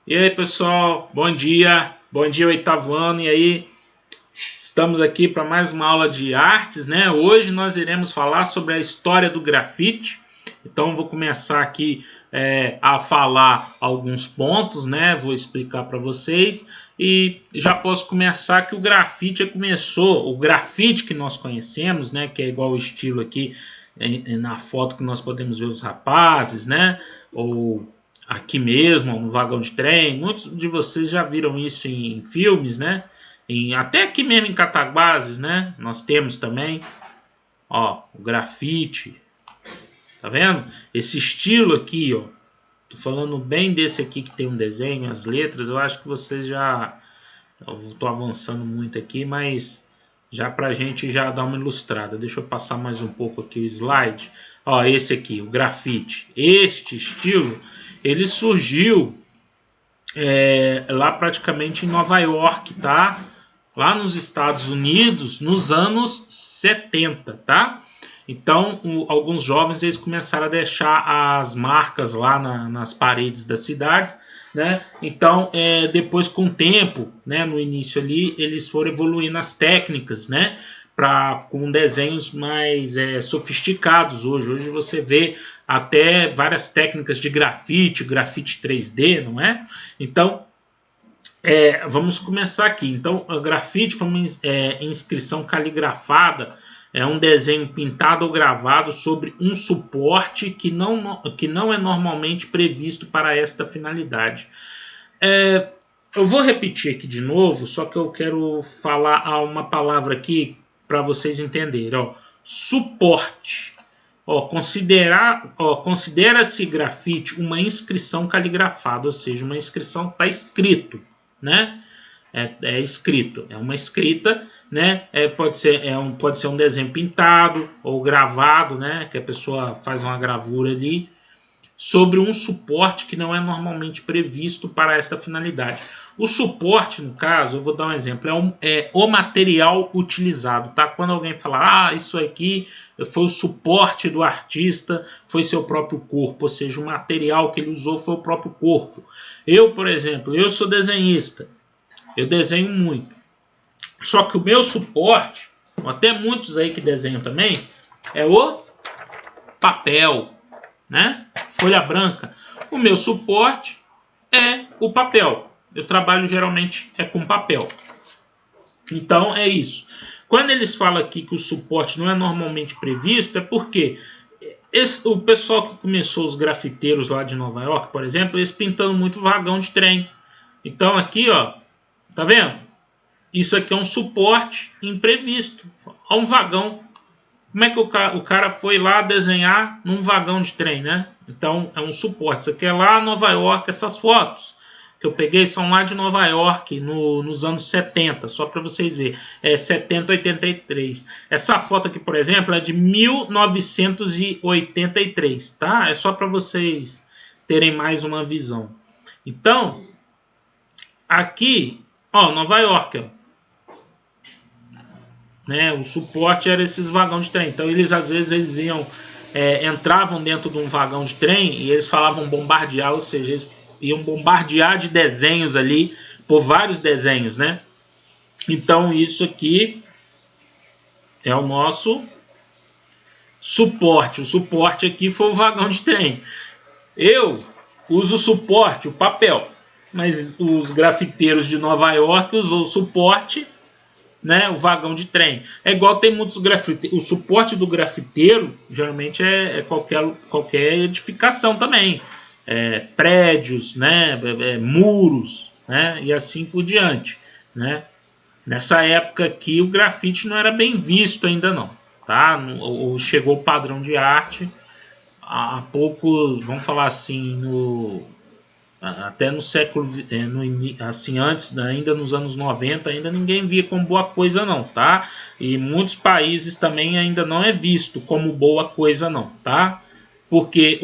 E aí, pessoal, bom dia, oitavo ano, e aí, estamos aqui para mais uma aula de artes, né? Hoje nós iremos falar sobre a história do grafite, então vou começar aqui a falar alguns pontos, né? Vou explicar para vocês e já posso começar que o grafite começou, o grafite que nós conhecemos, né? Que é igual o estilo aqui na foto que nós podemos ver os rapazes, né? Ou aqui mesmo, no vagão de trem. Muitos de vocês já viram isso em filmes, né? Até aqui mesmo em Cataguases, né? Nós temos também, ó, o grafite, tá vendo? Esse estilo aqui, ó. Tô falando bem desse aqui que tem um desenho, as letras. Eu acho que vocês já... Eu tô avançando muito aqui, mas já pra gente já dar uma ilustrada. Deixa eu passar mais um pouco aqui o slide. Ó, esse aqui, o grafite. Este estilo, ele surgiu lá praticamente em Nova York, tá? Lá nos Estados Unidos, nos anos 70, tá? Então, alguns jovens eles começaram a deixar as marcas lá nas paredes das cidades, né? Então, depois com o tempo, né, no início ali, eles foram evoluindo as técnicas, né? Com desenhos mais sofisticados hoje. Hoje você vê até várias técnicas de grafite 3D, não é? Então, vamos começar aqui. Então, a grafite foi uma inscrição caligrafada, é um desenho pintado ou gravado sobre um suporte que não é normalmente previsto para esta finalidade. Eu vou repetir aqui de novo, só que eu quero falar uma palavra aqui para vocês entenderem. Ó, suporte. Considera-se grafite uma inscrição caligrafada, ou seja, uma inscrição está escrito, né? É escrito, é uma escrita, né? Pode ser um desenho pintado ou gravado, né? Que a pessoa faz uma gravura ali sobre um suporte que não é normalmente previsto para esta finalidade. O suporte, no caso, eu vou dar um exemplo, é o material utilizado, tá? Quando alguém fala, isso aqui foi o suporte do artista, foi seu próprio corpo, ou seja, o material que ele usou foi o próprio corpo. Eu, por exemplo, eu sou desenhista, eu desenho muito, só que o meu suporte, até muitos aí que desenham também, é o papel, né? Folha branca. O meu suporte é o papel. Eu trabalho geralmente com papel. Então é isso. Quando eles falam aqui que o suporte não é normalmente previsto, é porque o pessoal que começou, os grafiteiros lá de Nova York, por exemplo, eles pintando muito vagão de trem. Então aqui, ó, tá vendo? Isso aqui é um suporte imprevisto. Há um vagão. Como é que o cara foi lá desenhar num vagão de trem, né? Então é um suporte. Isso aqui é lá em Nova York, essas fotos que eu peguei são lá de Nova York nos anos 70, só para vocês verem. 70, 83. Essa foto aqui, por exemplo, é de 1983, tá? É só para vocês terem mais uma visão. Então, aqui, ó, Nova York, ó. Né, o suporte era esses vagões de trem. Então eles às vezes eles entravam dentro de um vagão de trem e eles falavam bombardear, ou seja, eles iam bombardear de desenhos ali, por vários desenhos, né? Então isso aqui é o nosso suporte. O suporte aqui foi o vagão de trem. Eu uso o suporte, o papel, mas os grafiteiros de Nova York usou o suporte, né, o vagão de trem. É igual tem muitos grafiteiros. O suporte do grafiteiro geralmente é qualquer edificação também. Prédios, né, muros, né, e assim por diante. Né. Nessa época aqui o grafite não era bem visto ainda não. Tá? Chegou o padrão de arte há pouco, vamos falar assim, até no século, assim, antes, ainda nos anos 90, ainda ninguém via como boa coisa não, tá? E muitos países também ainda não é visto como boa coisa não, tá? Porque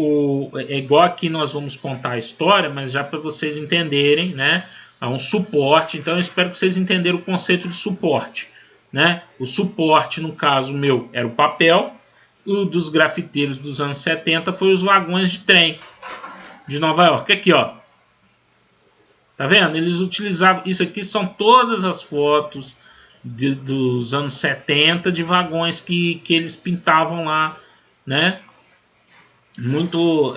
é igual aqui nós vamos contar a história, mas já para vocês entenderem, né? É um suporte, então eu espero que vocês entenderam o conceito de suporte, né? O suporte, no caso meu, era o papel, o dos grafiteiros dos anos 70 foi os vagões de trem de Nova York. Aqui, ó. Tá vendo? Eles utilizavam... Isso aqui são todas as fotos dos anos 70 de vagões que eles pintavam lá, né? Muito...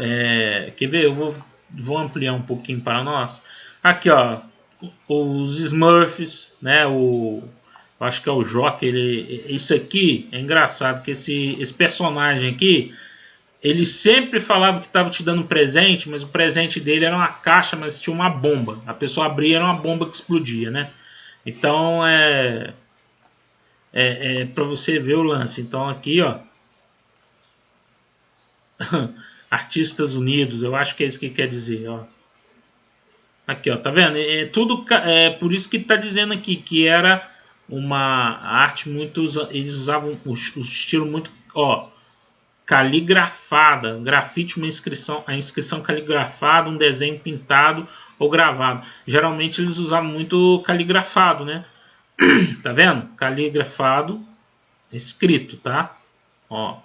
quer ver? Eu vou ampliar um pouquinho para nós. Aqui, ó. Os Smurfs, né? Eu acho que é o Jock. Isso aqui é engraçado, que esse personagem aqui, ele sempre falava que estava te dando um presente, mas o presente dele era uma caixa, mas tinha uma bomba. A pessoa abria, era uma bomba que explodia, né? Então para você ver o lance. Então aqui, ó, Artistas Unidos, eu acho que é isso que quer dizer, ó. Aqui, ó, tá vendo? Tudo por isso que tá dizendo aqui que era uma arte muito, eles usavam o estilo muito, ó, caligrafada, grafite, uma inscrição, a inscrição caligrafada, um desenho pintado ou gravado. Geralmente eles usavam muito caligrafado, né? Tá vendo? Caligrafado, escrito, tá? Ó,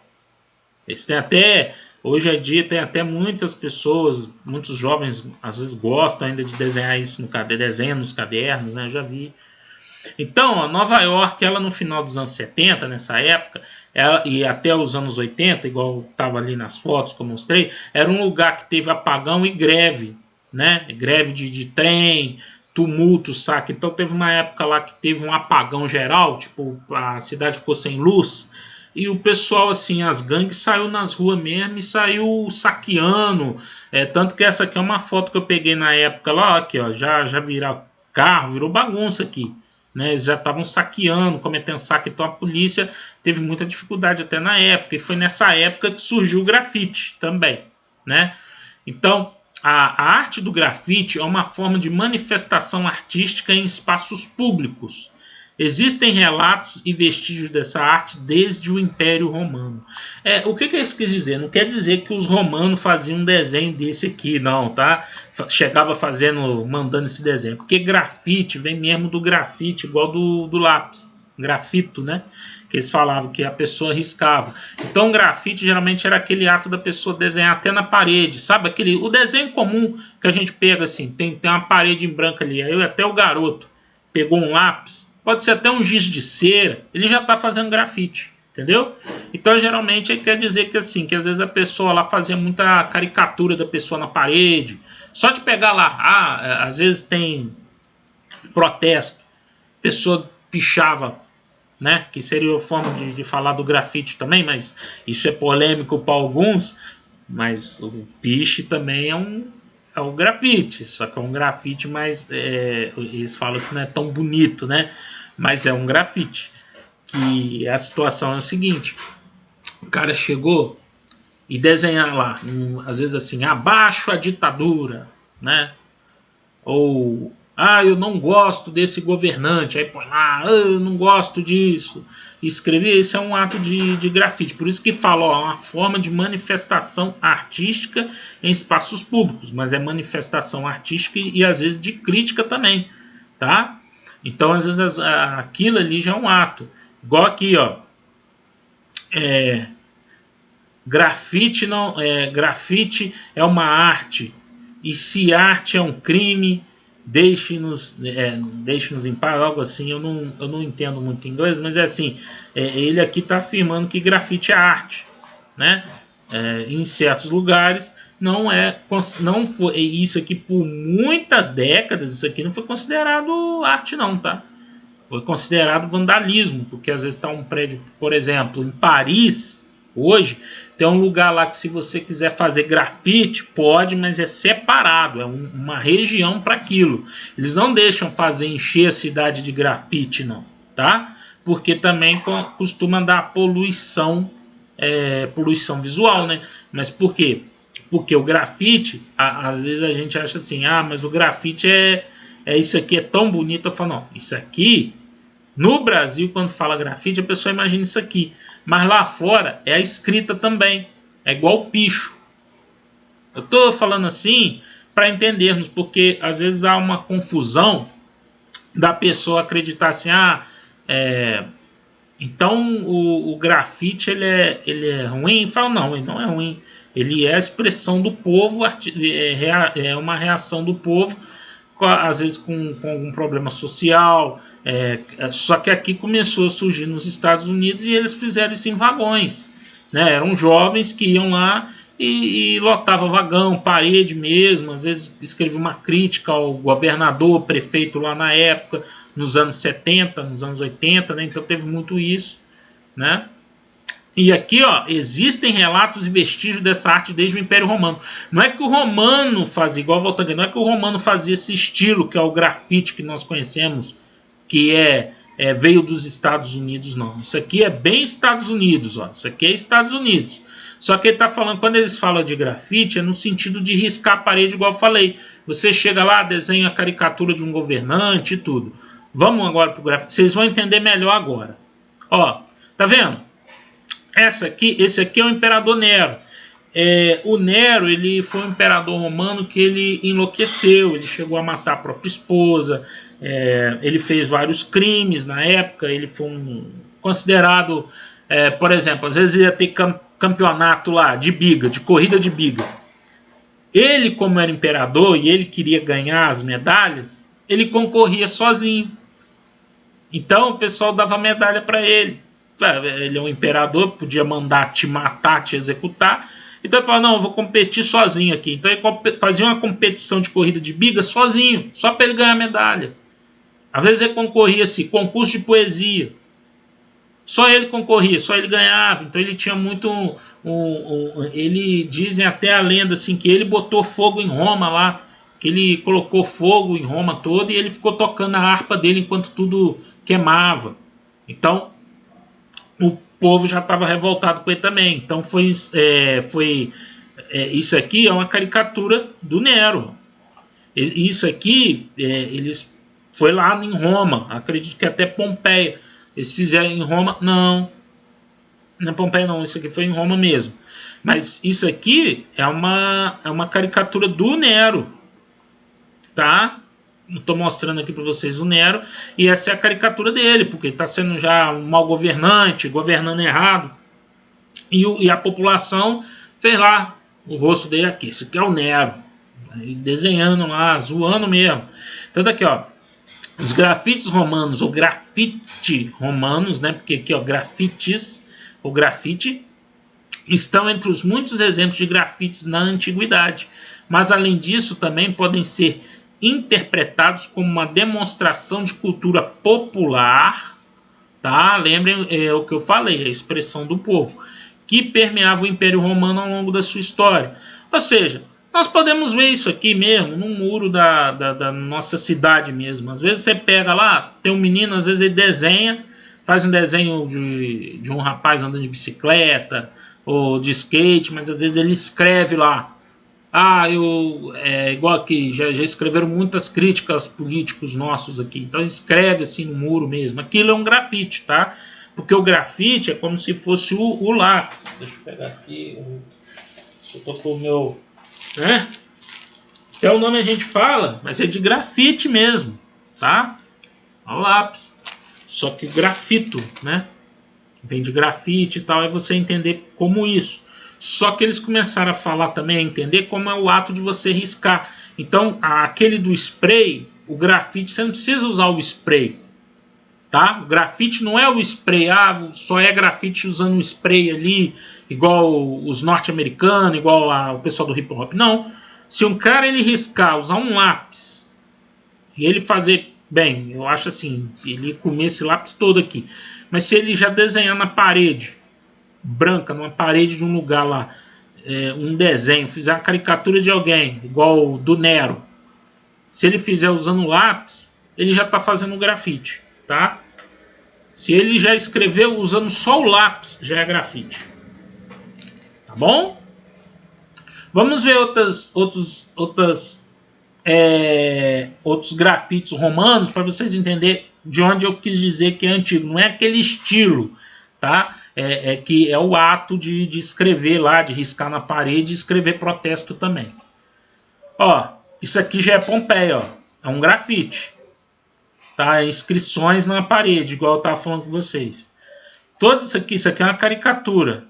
eles têm até, hoje em dia tem até muitas pessoas, muitos jovens às vezes gostam ainda de desenhar isso desenho nos cadernos, né? Eu já vi. Então, a Nova York, ela no final dos anos 70, nessa época, e até os anos 80, igual estava ali nas fotos que eu mostrei, era um lugar que teve apagão e greve, né? Greve de trem, tumulto, saca? Então teve uma época lá que teve um apagão geral, tipo, a cidade ficou sem luz, e o pessoal, assim, as gangues saiu nas ruas mesmo e saiu saqueando. Tanto que essa aqui é uma foto que eu peguei na época lá, aqui, ó, já virou carro, virou bagunça aqui. Né, eles já estavam saqueando, cometendo saque, então a polícia teve muita dificuldade até na época, e foi nessa época que surgiu o grafite também, né? Então, a arte do grafite é uma forma de manifestação artística em espaços públicos. Existem relatos e vestígios dessa arte desde o Império Romano. O que isso quer dizer? Não quer dizer que os romanos faziam um desenho desse aqui, não, tá? Chegava mandando esse desenho. Porque grafite vem mesmo do grafite, igual do lápis. Grafito, né? Que eles falavam que a pessoa riscava. Então, o grafite geralmente era aquele ato da pessoa desenhar até na parede, sabe? O desenho comum que a gente pega assim, tem uma parede em branco ali. Aí até o garoto pegou um lápis, pode ser até um giz de cera, ele já está fazendo grafite, entendeu? Então, geralmente, quer dizer que assim, que às vezes a pessoa lá fazia muita caricatura da pessoa na parede, só de pegar lá, às vezes tem protesto, a pessoa pichava, né? Que seria a forma de falar do grafite também, mas isso é polêmico para alguns, mas o piche também é um grafite, só que é um grafite mais, eles falam que não é tão bonito, né? Mas é um grafite, que a situação é a seguinte, o cara chegou e desenhar lá, às vezes assim, abaixo a ditadura, né? Ou, eu não gosto desse governante, aí põe lá, eu não gosto disso. Escrever, isso é um ato de grafite. Por isso que fala, ó, é uma forma de manifestação artística em espaços públicos, mas é manifestação artística e às vezes de crítica também, tá? Então, às vezes, aquilo ali já é um ato. Igual aqui, ó. Grafite é uma arte. E se arte é um crime, deixe-nos em paz, algo assim. Eu não entendo muito inglês, mas é assim. Ele aqui está afirmando que grafite é arte, né? Em certos lugares não foi isso aqui por muitas décadas. Isso aqui não foi considerado arte, não, tá? Foi considerado vandalismo, porque às vezes está um prédio, por exemplo, em Paris, hoje, tem um lugar lá que se você quiser fazer grafite, pode, mas é separado, é uma região para aquilo. Eles não deixam fazer encher a cidade de grafite, não, tá? Porque também costuma dar poluição visual, né? Mas por quê? Porque o grafite, às vezes a gente acha assim, mas o grafite isso aqui é tão bonito. Eu falo, não, isso aqui, no Brasil, quando fala grafite, a pessoa imagina isso aqui. Mas lá fora é a escrita também. É igual o picho. Eu estou falando assim para entendermos, porque às vezes há uma confusão da pessoa acreditar assim, então o grafite ele é ruim. Fala, não, ele não é ruim. Ele é a expressão do povo, é uma reação do povo às vezes com algum problema social. Só que aqui começou a surgir nos Estados Unidos e eles fizeram isso em vagões, né? Eram jovens que iam lá e lotava vagão, parede mesmo. Às vezes escrevia uma crítica ao governador, prefeito lá na época, nos anos 70, nos anos 80, né? Então teve muito isso, né? E aqui, ó, existem relatos e vestígios dessa arte desde o Império Romano. Não é que o romano fazia, igual voltando aqui, não é que o romano fazia esse estilo que é o grafite que nós conhecemos, que veio dos Estados Unidos, não. Isso aqui é bem Estados Unidos, ó. Isso aqui é Estados Unidos. Só que ele tá falando, quando eles falam de grafite, é no sentido de riscar a parede, igual eu falei. Você chega lá, desenha a caricatura de um governante e tudo. Vamos agora pro grafite. Vocês vão entender melhor agora. Ó, tá vendo? Esse aqui é o imperador Nero. O Nero, ele foi um imperador romano que ele enlouqueceu, ele chegou a matar a própria esposa, ele fez vários crimes na época, ele foi considerado, por exemplo, às vezes ia ter campeonato lá de biga, de corrida de biga. Ele, como era imperador e ele queria ganhar as medalhas, ele concorria sozinho. Então o pessoal dava medalha para ele. Ele é um imperador, podia mandar te matar, te executar. Então ele falou, não, eu vou competir sozinho aqui. Então ele fazia uma competição de corrida de biga sozinho, só para ele ganhar medalha. Às vezes ele concorria assim, concurso de poesia. Só ele concorria, só ele ganhava. Então ele tinha muito... ele dizem até a lenda assim, que ele botou fogo em Roma lá, que ele colocou fogo em Roma toda e ele ficou tocando a harpa dele enquanto tudo queimava. Então o povo já estava revoltado com ele também. Então isso aqui é uma caricatura do Nero. Isso aqui eles foi lá em Roma, acredito que até Pompeia. Eles fizeram em Roma, não é Pompeia não, isso aqui foi em Roma mesmo. Mas isso aqui é uma caricatura do Nero, tá? Estou mostrando aqui para vocês o Nero, e essa é a caricatura dele, porque ele está sendo já um mau governante, governando errado, e a população fez lá o rosto dele aqui. Esse aqui é o Nero, desenhando lá, zoando mesmo. Então tá aqui, ó, os grafites romanos, ou grafite romanos, né? Porque aqui, ó, grafites, ou grafite, estão entre os muitos exemplos de grafites na antiguidade, mas além disso também podem ser interpretados como uma demonstração de cultura popular, tá? Lembrem o que eu falei, a expressão do povo, que permeava o Império Romano ao longo da sua história. Ou seja, nós podemos ver isso aqui mesmo, no muro da nossa cidade mesmo. Às vezes você pega lá, tem um menino, às vezes ele desenha, faz um desenho de um rapaz andando de bicicleta, ou de skate, mas às vezes ele escreve lá. Igual aqui, já escreveram muitas críticas políticos nossos aqui. Então escreve assim no muro mesmo. Aquilo é um grafite, tá? Porque o grafite é como se fosse o lápis. Deixa eu pegar aqui. Eu tô com o meu... né? Até o nome a gente fala, mas é de grafite mesmo, tá? É o lápis. Só que grafito, né? Vem de grafite e tal, é você entender como isso. Só que eles começaram a falar também, a entender como é o ato de você riscar. Então, aquele do spray, o grafite, você não precisa usar o spray, tá? O grafite não é o spray, só é grafite usando o spray ali, igual os norte-americanos, igual o pessoal do hip hop. Não. Se um cara ele riscar, usar um lápis, e ele fazer, bem, eu acho assim, ele comer esse lápis todo aqui. Mas se ele já desenhar na parede, branca, numa parede de um lugar lá, um desenho, fizer uma caricatura de alguém, igual do Nero, se ele fizer usando lápis, ele já está fazendo um grafite, tá? Se ele já escreveu usando só o lápis, já é grafite. Tá bom? Vamos ver outros grafites romanos para vocês entenderem de onde eu quis dizer que é antigo. Não é aquele estilo, tá? Que é o ato de escrever lá, de riscar na parede e escrever protesto também. Ó, isso aqui já é Pompeia, ó. É um grafite. Tá? Inscrições na parede, igual eu estava falando com vocês. Todo isso aqui é uma caricatura.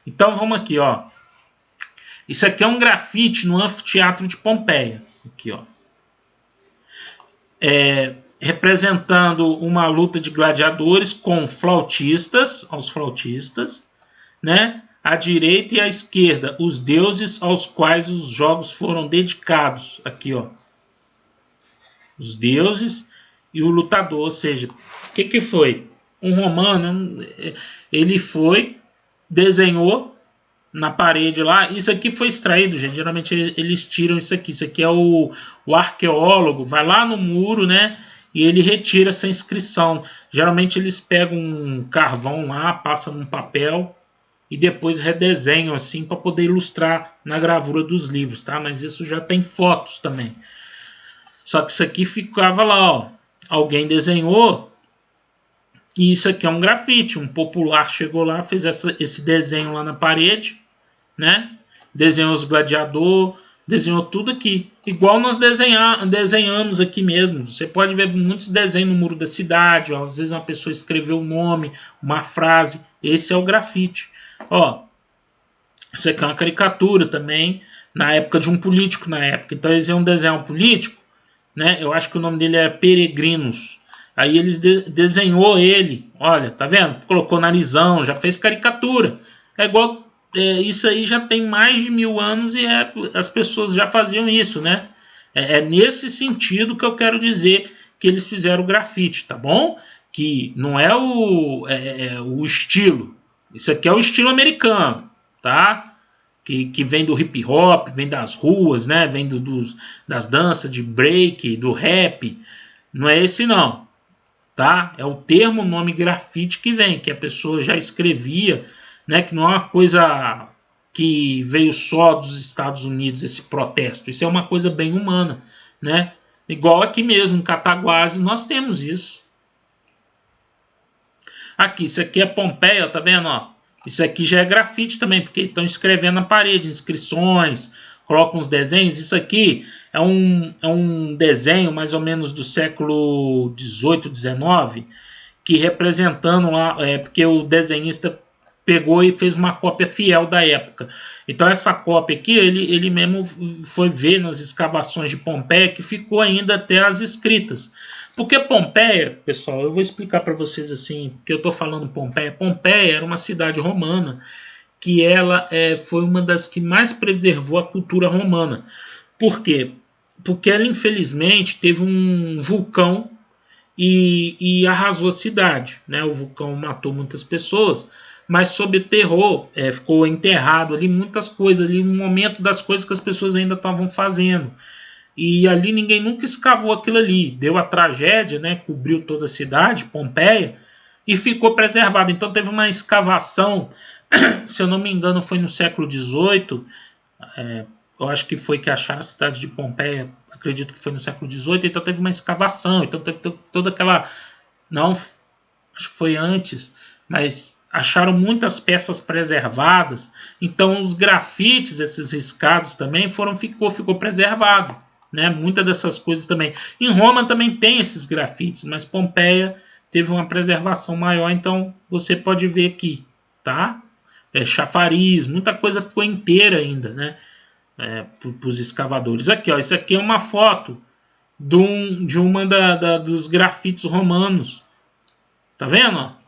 Então vamos aqui, ó. Isso aqui é um grafite no anfiteatro de Pompeia. Aqui, ó. representando uma luta de gladiadores com flautistas, né? À direita e à esquerda, os deuses aos quais os jogos foram dedicados. Aqui, ó. Os deuses e o lutador, ou seja, o que foi? Um romano, ele desenhou na parede lá. Isso aqui foi extraído, gente. Geralmente eles tiram isso aqui. Isso aqui é o arqueólogo, vai lá no muro, né? E ele retira essa inscrição. Geralmente eles pegam um carvão lá, passam num papel e depois redesenham assim para poder ilustrar na gravura dos livros, tá? Mas isso já tem fotos também. Só que isso aqui ficava lá, ó. Alguém desenhou e isso aqui é um grafite. Um popular chegou lá, fez esse desenho lá na parede, né? Desenhou os gladiadores, desenhou tudo aqui. Igual nós desenhamos aqui mesmo. Você pode ver muitos desenhos no muro da cidade. Ó. Às vezes uma pessoa escreveu um nome, uma frase. Esse é o grafite. Ó, isso aqui é uma caricatura também, na época de um político na época. Então eles iam desenhar um político, né? Eu acho que o nome dele era Peregrinos. Aí eles desenhou ele, olha, tá vendo? Colocou narizão, já fez caricatura. É igual, isso aí já tem mais de 1000 anos e as pessoas já faziam isso, né? É nesse sentido que eu quero dizer que eles fizeram o grafite, tá bom? Que não é o estilo. Isso aqui é o estilo americano, tá? Que vem do hip hop, vem das ruas, né? Vem das danças de break, do rap. Não é esse não, tá? É o termo, nome grafite que vem, que a pessoa já escrevia, né? Que não é uma coisa que veio só dos Estados Unidos, esse protesto. Isso é uma coisa bem humana, né? Igual aqui mesmo, em Cataguases, nós temos isso. Aqui, isso aqui é Pompeia, tá vendo? Ó? Isso aqui já é grafite também, porque estão escrevendo na parede, inscrições, colocam uns desenhos. Isso aqui é um desenho mais ou menos do século XVIII, XIX, que representando lá, porque o desenhista pegou e fez uma cópia fiel da época. Então essa cópia aqui, ele mesmo foi ver nas escavações de Pompeia que ficou ainda até as escritas. Porque Pompeia, pessoal, eu vou explicar para vocês assim, porque eu estou falando Pompeia. Pompeia era uma cidade romana que ela foi uma das que mais preservou a cultura romana. Por quê? Porque ela infelizmente teve um vulcão e arrasou a cidade, né? O vulcão matou muitas pessoas, mas soterrou, ficou enterrado ali muitas coisas ali no momento das coisas que as pessoas ainda estavam fazendo. E ali ninguém nunca escavou aquilo ali. Deu a tragédia, né? Cobriu toda a cidade, Pompeia, e ficou preservado. Então teve uma escavação, se eu não me engano, foi no século XVIII. Eu acho que foi que acharam a cidade de Pompeia. Acredito que foi no século XVIII. Então teve uma escavação. Então teve toda aquela. Não, acho que foi antes, mas acharam muitas peças preservadas. Então os grafites, esses riscados também ficou preservado. Né? Muitas dessas coisas também. Em Roma também tem esses grafites, mas Pompeia teve uma preservação maior, então você pode ver aqui, tá? Chafariz, muita coisa ficou inteira ainda, né? Para os escavadores. Aqui, ó, isso aqui é uma foto de uma dos grafites romanos. Tá vendo? Ó?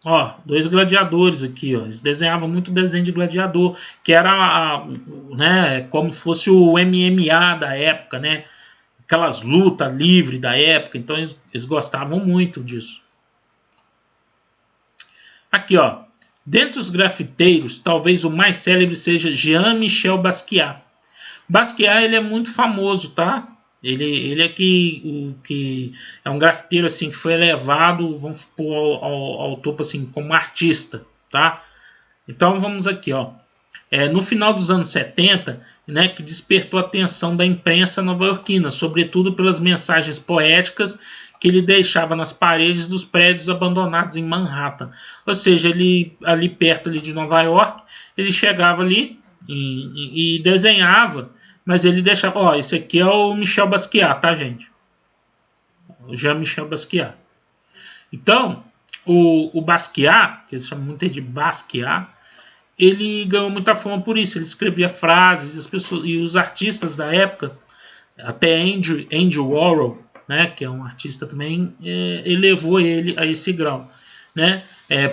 Ó, 2 gladiadores aqui, ó. Eles desenhavam muito desenho de gladiador, que era né, como se fosse o MMA da época, né? Aquelas lutas livres da época, então eles gostavam muito disso. Aqui, ó. Dentre os grafiteiros, talvez o mais célebre seja Jean-Michel Basquiat. Basquiat, ele é muito famoso, tá? Ele é que é um grafiteiro assim que foi elevado, vamos pôr ao topo assim como artista, tá? Então vamos aqui, ó. No final dos anos 70, né, que despertou a atenção da imprensa nova-iorquina, sobretudo pelas mensagens poéticas que ele deixava nas paredes dos prédios abandonados em Manhattan. Ou seja, ele ali perto ali de Nova York, ele chegava ali e desenhava. Mas ele deixava, ó, esse aqui é o Michel Basquiat, tá, gente? O Jean-Michel Basquiat. Então, o Basquiat, que eles chamam muito de Basquiat, ele ganhou muita fama por isso. Ele escrevia frases, as pessoas, e os artistas da época Até Andy Warhol, né, que é um artista também, elevou ele a esse grau, né?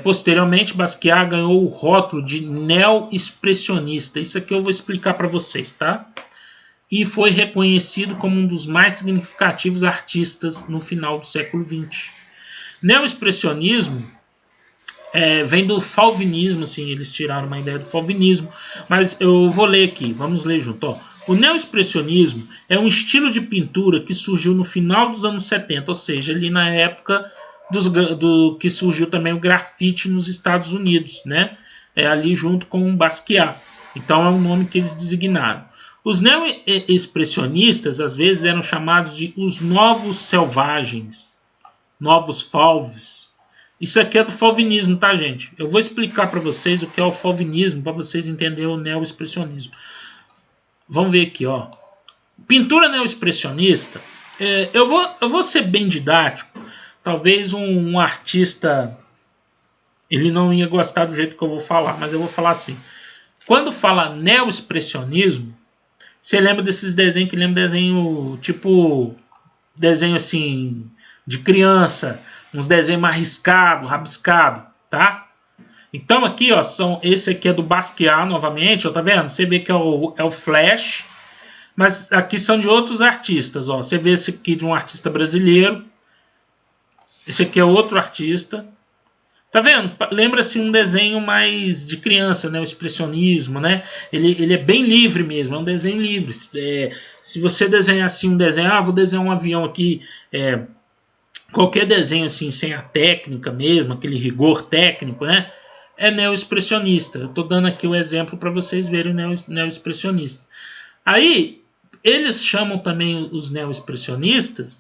Posteriormente, Basquiat ganhou o rótulo de neo-expressionista. Isso aqui eu vou explicar para vocês, tá? E foi reconhecido como um dos mais significativos artistas no final do século XX. Neo-expressionismo vem do fauvinismo, assim, eles tiraram uma ideia do fauvinismo, mas eu vou ler aqui, vamos ler junto. Ó. O neo-expressionismo é um estilo de pintura que surgiu no final dos anos 70, ou seja, ali na época do que surgiu também o grafite nos Estados Unidos, né? Ali junto com o Basquiat. Então é um nome que eles designaram. Os neo-expressionistas às vezes eram chamados de os novos selvagens, novos fauves. Isso aqui é do fauvinismo, tá, gente? Eu vou explicar para vocês o que é o fauvinismo para vocês entenderem o neo-expressionismo. Vamos ver aqui, ó. Pintura neo-expressionista. Eu vou ser bem didático. Talvez um artista ele não ia gostar do jeito que eu vou falar, mas eu vou falar assim. Quando fala neo-expressionismo, você lembra desses desenhos que lembra desenho tipo desenho assim de criança, uns desenhos mais riscados, rabiscado, tá? Então aqui, ó, esse aqui é do Basquiat novamente, ó, tá vendo? Você vê que é o Flash, mas aqui são de outros artistas, ó. Você vê esse aqui de um artista brasileiro, esse aqui é outro artista. Tá vendo? Lembra-se um desenho mais de criança, né? O expressionismo, né? Ele é bem livre mesmo, é um desenho livre. Se você desenhar assim um desenho, vou desenhar um avião aqui, qualquer desenho assim, sem a técnica mesmo, aquele rigor técnico, né? É neo-expressionista. Eu tô dando aqui o exemplo para vocês verem o neo-expressionista. Aí, eles chamam também os neo-expressionistas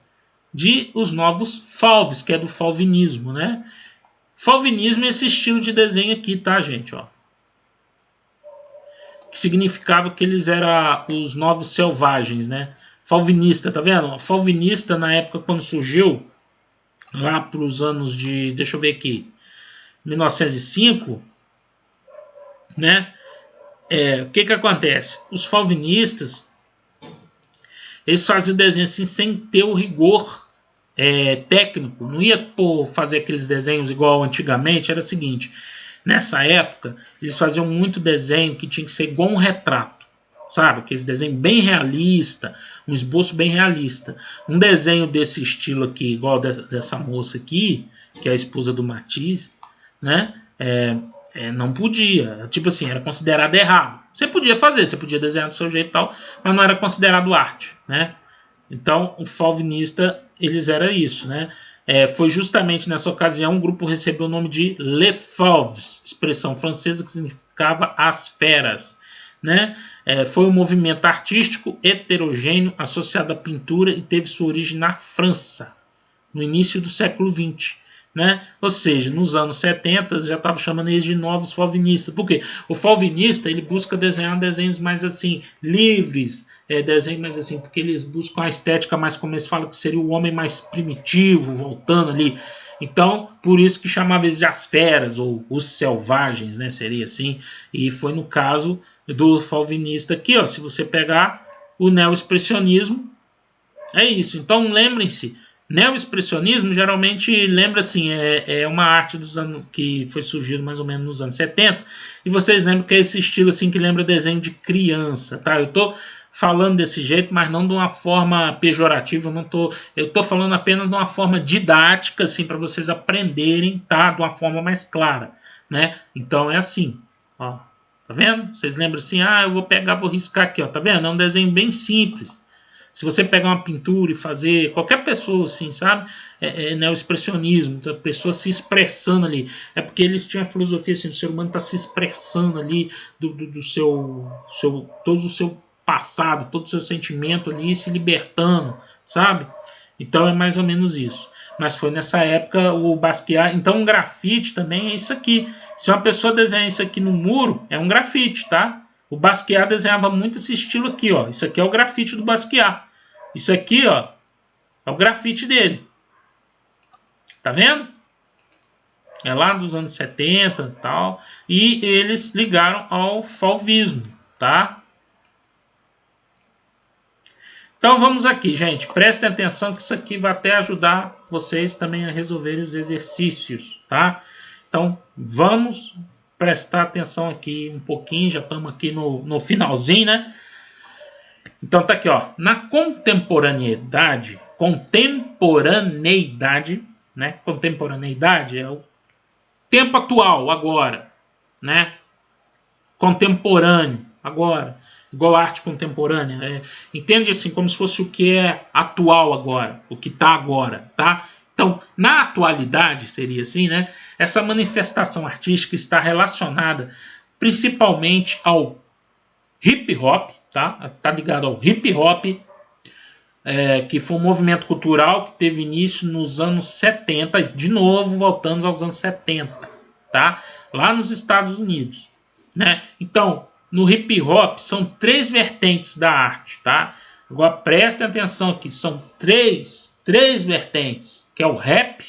de os novos fauves, que é do fauvinismo, né? Fauvinismo é esse estilo de desenho aqui, tá, gente? Ó. Que significava que eles eram os novos selvagens, né? Fauvinista, tá vendo? Fauvinista, na época quando surgiu, lá para os anos de, deixa eu ver aqui, 1905, né? O que acontece? Os fauvinistas, eles faziam desenho assim sem ter o rigor técnico, não ia fazer aqueles desenhos igual antigamente. Era o seguinte, nessa época eles faziam muito desenho que tinha que ser igual um retrato, sabe, aqueles desenho bem realista, um esboço bem realista. Um desenho desse estilo aqui, igual dessa moça aqui, que é a esposa do Matisse, né, não podia, tipo assim, era considerado errado. Você podia fazer, você podia desenhar do seu jeito e tal, mas não era considerado arte, né. Então, o fauvinista, eles eram isso, né? Foi justamente nessa ocasião o grupo recebeu o nome de Les Fauves, expressão francesa que significava as feras, né? Foi um movimento artístico heterogêneo associado à pintura e teve sua origem na França, no início do século XX. Né? Ou seja, nos anos 70 já estava chamando eles de novos fauvinistas. Por quê? O fauvinista ele busca desenhar desenhos mais assim, livres, desenho mais assim, porque eles buscam a estética mais, como eles falam, que seria o homem mais primitivo, voltando ali. Então, por isso que chamava eles de as feras, ou os selvagens, né? Seria assim. E foi no caso do fauvinista aqui, ó. Se você pegar o neo-expressionismo, é isso. Então, lembrem-se, neo-expressionismo geralmente lembra assim, é uma arte dos anos que foi surgido mais ou menos nos anos 70. E vocês lembram que é esse estilo assim que lembra desenho de criança, tá? Eu tô falando desse jeito, mas não de uma forma pejorativa, eu tô falando apenas de uma forma didática assim para vocês aprenderem, tá? De uma forma mais clara, né? Então é assim, ó. Tá vendo? Vocês lembram assim: eu vou pegar, vou riscar aqui, ó. Tá vendo? É um desenho bem simples. Se você pegar uma pintura e fazer, qualquer pessoa assim, sabe? Neo-expressionismo, então a pessoa se expressando ali. É porque eles tinham a filosofia assim, o ser humano está se expressando ali do seu, todo o seu passado, todo o seu sentimento ali, se libertando, sabe? Então é mais ou menos isso. Mas foi nessa época o Basquiat. Então um grafite também é isso aqui. Se uma pessoa desenhar isso aqui no muro, é um grafite, tá? O Basquiat desenhava muito esse estilo aqui, ó. Isso aqui é o grafite do Basquiat. Isso aqui, ó, é o grafite dele. Tá vendo? É lá dos anos 70 e tal. E eles ligaram ao fauvismo, tá? Então vamos aqui, gente. Prestem atenção que isso aqui vai até ajudar vocês também a resolverem os exercícios, tá? Então vamos prestar atenção aqui um pouquinho. Já estamos aqui no finalzinho, né? Então tá aqui, ó. Na contemporaneidade, né? Contemporaneidade é o tempo atual, agora, né? Contemporâneo, agora. Igual arte contemporânea. Entende assim, como se fosse o que é atual agora, o que está agora, tá? Então, na atualidade, seria assim, né? Essa manifestação artística está relacionada principalmente ao hip hop, tá? Tá ligado ao hip hop, que foi um movimento cultural que teve início nos anos 70, de novo voltando aos anos 70, tá? Lá nos Estados Unidos, né? Então, no hip hop são 3 vertentes da arte, tá? Agora prestem atenção aqui, são três vertentes, que é o rap,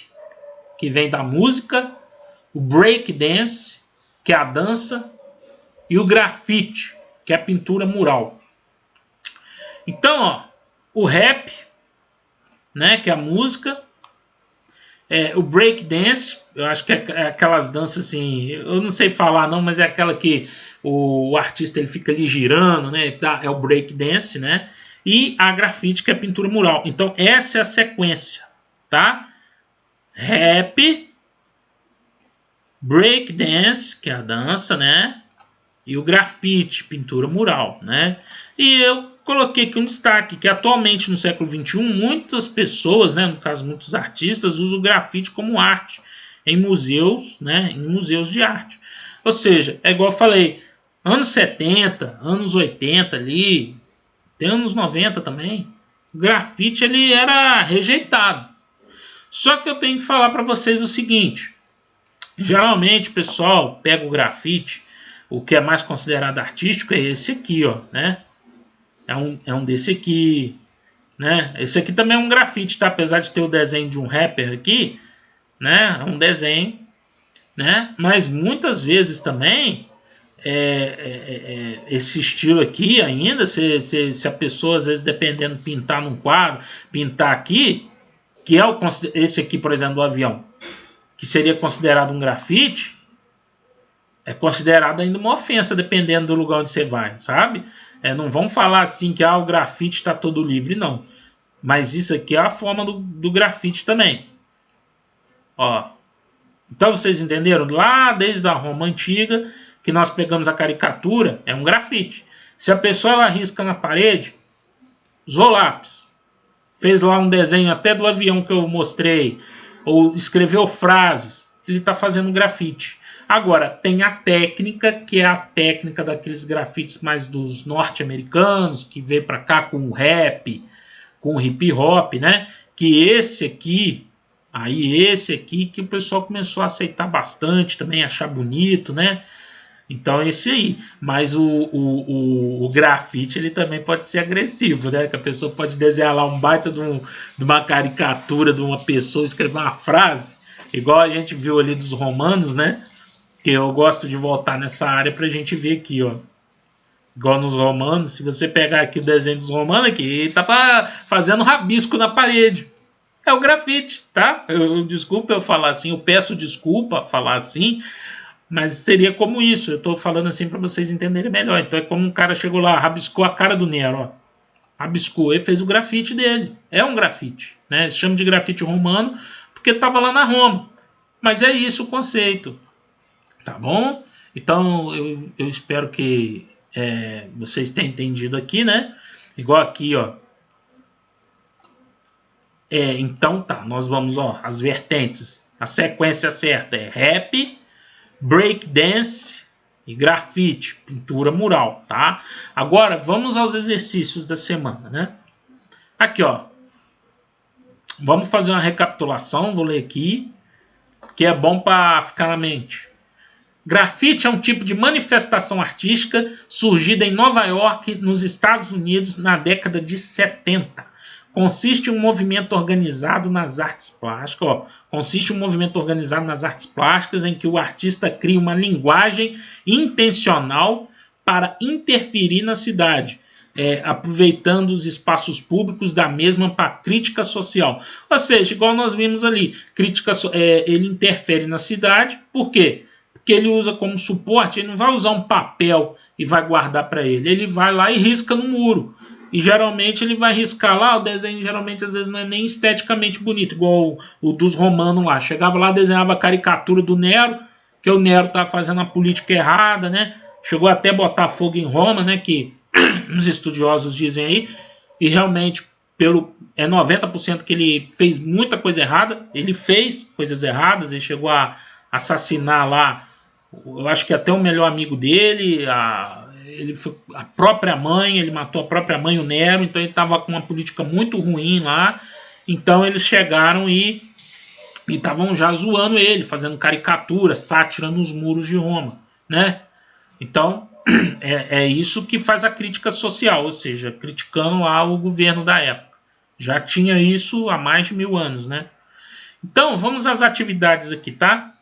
que vem da música, o break dance, que é a dança, e o grafite, que é a pintura mural. Então, ó, o rap, né, que é a música, o break dance, eu acho que é aquelas danças assim, eu não sei falar não, mas é aquela que o artista ele fica ali girando, né? É o break dance, né? E a grafite, que é a pintura mural. Então essa é a sequência, tá? Rap, break dance, que é a dança, né? E o grafite, pintura mural, né? E eu coloquei aqui um destaque, que atualmente no século XXI, muitas pessoas, né, no caso muitos artistas, usam o grafite como arte em museus, né, em museus de arte. Ou seja, é igual eu falei, anos 70, anos 80 ali, tem anos 90 também, o grafite ele era rejeitado. Só que eu tenho que falar para vocês o seguinte, geralmente o pessoal pega o grafite, o que é mais considerado artístico é esse aqui, ó, né? É um desse aqui, né? Esse aqui também é um grafite, tá? Apesar de ter o desenho de um rapper aqui, né? É um desenho, né? Mas muitas vezes também esse estilo aqui ainda, se a pessoa às vezes dependendo pintar num quadro, pintar aqui, que é esse aqui, por exemplo, do avião, que seria considerado um grafite, é considerado ainda uma ofensa dependendo do lugar onde você vai, sabe? Não vamos falar assim que o grafite está todo livre, não. Mas isso aqui é a forma do grafite também. Ó. Então vocês entenderam? Lá desde a Roma Antiga, que nós pegamos a caricatura, é um grafite. Se a pessoa ela risca na parede, usou lápis, fez lá um desenho até do avião que eu mostrei, ou escreveu frases, ele está fazendo grafite. Agora, tem a técnica, que é a técnica daqueles grafites mais dos norte-americanos, que veio para cá com o rap, com o hip hop, né? Que esse aqui que o pessoal começou a aceitar bastante também, achar bonito, né? Então esse aí. Mas o grafite ele também pode ser agressivo, né? Que a pessoa pode desenhar lá um baita de uma caricatura de uma pessoa, escrever uma frase, igual a gente viu ali dos romanos, né? Que eu gosto de voltar nessa área pra gente ver aqui, ó. Igual nos romanos, se você pegar aqui o desenho dos romanos aqui, tá fazendo rabisco na parede. É o grafite, tá? Desculpa eu falar assim, eu peço desculpa falar assim, mas seria como isso. Eu tô falando assim para vocês entenderem melhor. Então é como um cara chegou lá, rabiscou a cara do Nero, ó. Rabiscou e fez o grafite dele. É um grafite, né? Se chama de grafite romano porque tava lá na Roma. Mas é isso o conceito. Tá bom? Então eu espero que vocês tenham entendido aqui, né? Igual aqui, ó. Então tá, nós vamos, ó, as vertentes. A sequência certa é rap, break dance e grafite, pintura mural, tá? Agora vamos aos exercícios da semana, né? Aqui, ó. Vamos fazer uma recapitulação, vou ler aqui, que é bom para ficar na mente. Grafite é um tipo de manifestação artística surgida em Nova York, nos Estados Unidos, na década de 70. Consiste em um movimento organizado nas artes plásticas. Em que o artista cria uma linguagem intencional para interferir na cidade, aproveitando os espaços públicos da mesma para crítica social. Ou seja, igual nós vimos ali, ele interfere na cidade, por quê? Porque ele usa como suporte, ele não vai usar um papel e vai guardar para ele, ele vai lá e risca no muro. E geralmente ele vai riscar lá, o desenho geralmente às vezes não é nem esteticamente bonito, igual o dos romanos lá. Chegava lá, desenhava a caricatura do Nero, que o Nero tá fazendo a política errada, né? Chegou até a botar fogo em Roma, né? Que os estudiosos dizem aí, e realmente é 90% que ele fez muita coisa errada. Ele fez coisas erradas, ele chegou a assassinar lá, eu acho que até o melhor amigo dele, a própria mãe, ele matou a própria mãe, o Nero, então ele estava com uma política muito ruim lá. Então eles chegaram e estavam já zoando ele, fazendo caricatura, sátira nos muros de Roma, né? Então é isso que faz a crítica social, ou seja, criticando lá o governo da época. Já tinha isso há mais de 1000 anos, né? Então vamos às atividades aqui, tá?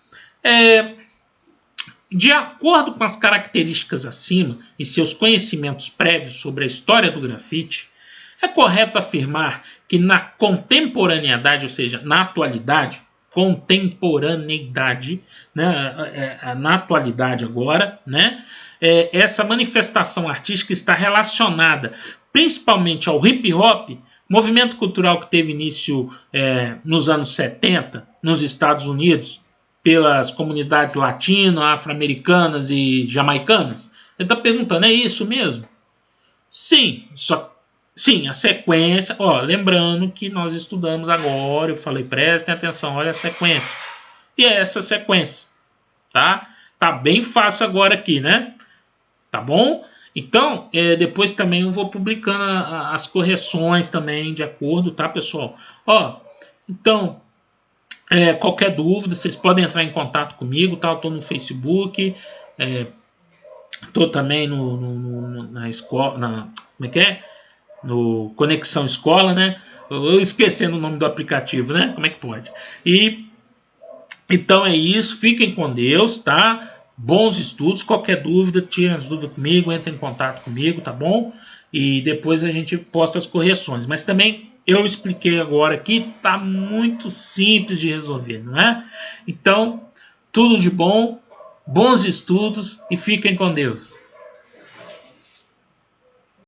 De acordo com as características acima e seus conhecimentos prévios sobre a história do grafite, é correto afirmar que na contemporaneidade, ou seja, na atualidade, contemporaneidade, né, na atualidade agora, né, essa manifestação artística está relacionada principalmente ao hip hop, movimento cultural que teve início nos anos 70 nos Estados Unidos, pelas comunidades latino, afro-americanas e jamaicanas. Ele está perguntando, é isso mesmo? Sim, sim, a sequência, lembrando que nós estudamos agora, eu falei, prestem atenção, olha a sequência. E é essa sequência, tá? Tá bem fácil agora aqui, né? Tá bom? Então, depois também eu vou publicando as correções também de acordo, tá, pessoal? Então, qualquer dúvida, vocês podem entrar em contato comigo, tá? Eu tô no Facebook, tô também na escola, como é que é? No Conexão Escola, né? Eu esquecendo o nome do aplicativo, né? Como é que pode? Então é isso, fiquem com Deus, tá? Bons estudos, qualquer dúvida, tirem as dúvidas comigo, entrem em contato comigo, tá bom? E depois a gente posta as correções. Mas também eu expliquei agora aqui, tá muito simples de resolver, não é? Então, tudo de bom, bons estudos e fiquem com Deus.